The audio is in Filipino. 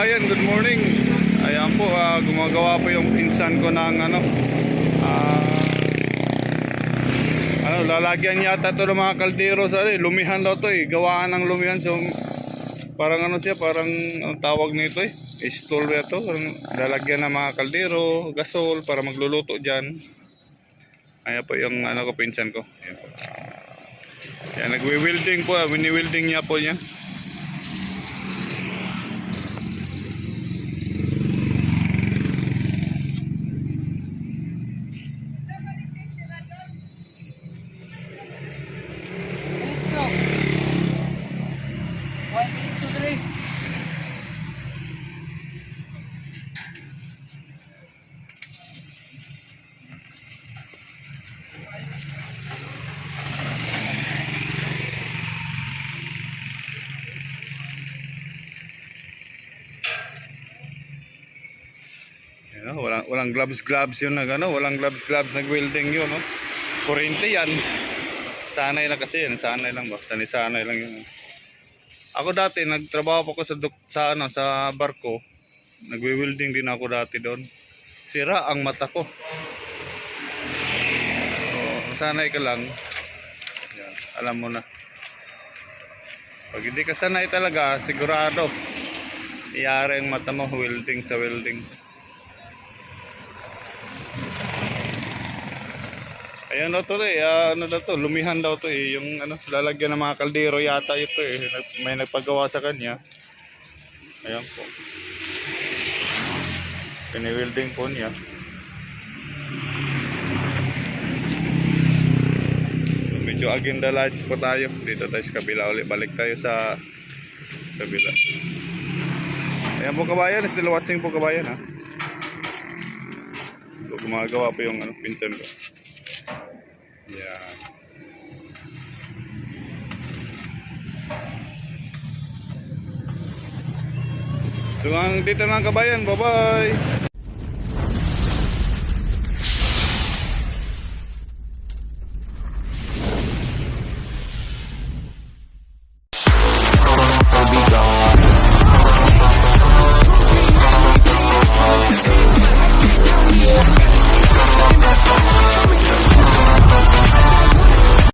kabayan, good morning. Ayan po, gumagawa po yung pinsan ko ng lalagyan yata ito ng mga kaldero sa lumihan daw to gawaan ng lumihan. So parang siya, parang tawag nito stall ito, lalagyan ng mga kaldero, gasol para magluluto dyan. Ayan po yung ko, pinsan ko. Ayan po. Ayan, nagwi-welding po, wini-welding niya po niya. Walang gloves yun walang gloves nag-welding yun, no. Kurente yan. Sanay lang kasi yan, sanay lang yun. Ako dati nagtrabaho ako sa barko. Nagwe-welding din ako dati doon. Sira ang mata ko. Sanay ka lang. Yan, alam mo na. Pag hindi ka sanay talaga, sigurado iyari ang mata mo welding sa welding. Ayan daw to lumihan daw to yung lalagyan ng mga kaldero yata ito may nagpagawa sa kanya. Ayan po. Pini-welding po niya. So, medyo agenda lights po tayo. Dito tayo sa kabila ulit. Balik tayo sa kabila. Ayan po kabayan, still watching po kabayan ha. So, gumagawa po yung pinsan ko. Yan. So dito mga kabayan, bye bye.